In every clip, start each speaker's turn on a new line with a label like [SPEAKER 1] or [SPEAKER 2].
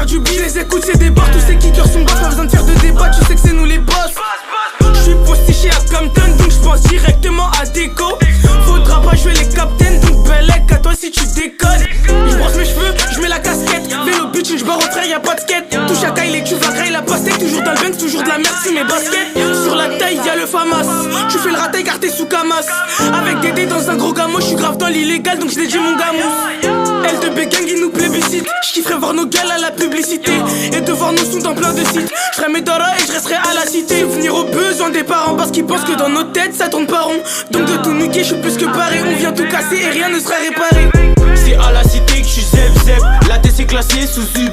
[SPEAKER 1] du beat. Je les écoute, c'est des barres, tous ces kickers sont bas, pas besoin de faire de débat, tu sais que c'est nous les boss. J'suis postiché à Compton, donc j'pense directement à Déco. Faudra pas jouer les captains, donc Belek à toi si tu déconnes. J'brosse mes cheveux, j'mets la casquette. Vélo bitch, j'barre au trail, y'a pas de skate. Touche à Kyle et tu vas grailler la pastèque. Toujours dans le Benz, toujours de la merde, c'est mes baskets. Sur la taille, y'a le Famas. Tu fais le raté car t'es sous Camas. Avec Dédé dans un gros gamo, j'suis grave dans l'illégal, donc j'l'ai dit mon gamous. L2B gang, il nous plébiscite. J'kifferais voir nos gals à la publicité et de voir nos sons dans plein de sites. J'ferais mes dollars et j'resterai à la cité. Venir aux besoins des parents parce qu'ils pensent que dans nos têtes ça tourne pas rond. Donc de tout niquer, j'suis plus que paré. On vient tout casser et rien ne sera réparé.
[SPEAKER 2] C'est à la cité que j'suis zep. La TC classée sous zub.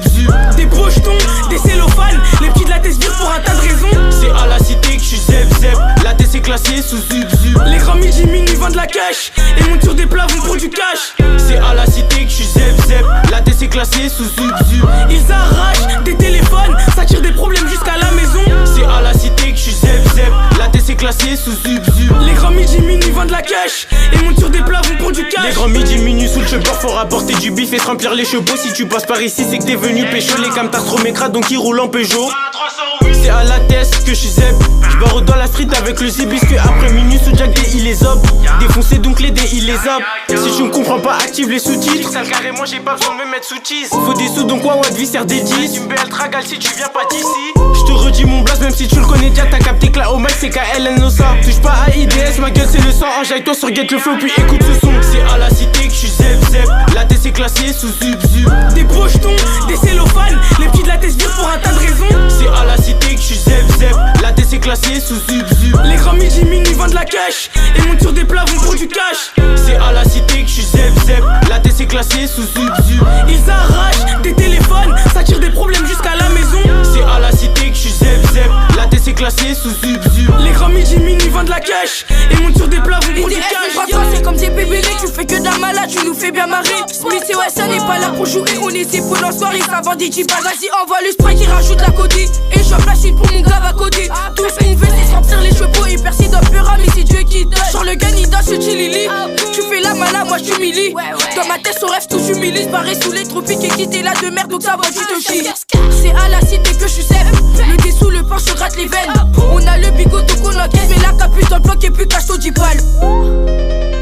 [SPEAKER 1] Des pochetons, des cellophanes, les petits de la tête pour un tas de raisons.
[SPEAKER 2] C'est à la cité que j'suis zep. La TC classée sous zub.
[SPEAKER 1] Les grands midi minuit vendent de la cash et montent sur des plats vont pour du cash.
[SPEAKER 2] C'est à la cité que j'suis zep. La TC classée sous zub.
[SPEAKER 1] Ils arrachent des téléphones, ça tire des problèmes jusqu'à la maison.
[SPEAKER 2] C'est à la cité que j'suis zep. La TC classée sous zub.
[SPEAKER 1] Les grands midi minuit vendent de la cash et montent sur des plats vont pour du cash.
[SPEAKER 2] Les grands midi minuit sous le cheveux, faut rapporter du bif et se remplir les chevaux. Si tu passes par ici, c'est que t'es venu pécho. Les camtars trop mécras donc ils roulent en Peugeot. C'est à la test que j'suis zep. J'barre dans la street avec le zib, puisque après minuit sous Jack D il les op. Défoncer donc les dés il les zappe. Si tu me comprends pas, active les sous-titres. Sale carré, moi j'ai pas besoin de me mettre sous cheese. Faut des sous donc Wawa de vie sert des 10. Tu me BL tragal si tu viens pas d'ici. J'te redis mon blast même si tu le connais déjà. T'as capté que la au max c'est KLNOSA. Touche pas à IDS, ma gueule c'est le sang. Enjaille toi sur Get le Flow puis écoute ce son. C'est à la cité que j'suis zep. La TC classée sous zub.
[SPEAKER 1] Des pochetons, des cellophanes, les petits de la tête pour un tas de raisons.
[SPEAKER 2] C'est à la cité que j'suis zep. La TC classée sous zub.
[SPEAKER 1] Les grands midi minuit vendent de la cash et montent sur des plats vont pour du cash.
[SPEAKER 2] C'est à la cité que j'suis zep. La TC classée sous zub.
[SPEAKER 1] Ils arrachent des téléphones, ça tire des problèmes jusqu'à la maison.
[SPEAKER 2] C'est à la cité que j'suis zep. La TC classée sous zub.
[SPEAKER 1] Les grands midi minuit vendent de la cash et montent sur des plats vont pour du cash.
[SPEAKER 3] C'est comme des bébés, tu fais que d'un malade, tu nous fais bien marrer. Smith et Wesson n'est pas là pour jouer, on est ici pour en soirée, ça vend des jeeps. Vas-y, envoie le spray qui rajoute la codie. Et je flash une pour mon gars à côté. Tout ce qu'on veut, c'est sortir les chevaux et percer d'opéra, mais c'est Dieu qui donne. Genre le gun, il danse, Chilili. Tu fais la mala, moi j'humilie. Dans ma tête, son rêve, tout j'humilie. Barré sous les tropiques et quitter la de merde, donc ça va, tu te chies. C'est à la cité que je suis zep. Le dessous, le pain, se gratte les veines. On a le bigot, donc on encaisse, mais la capuche dans le bloc et plus cache au 10 balles.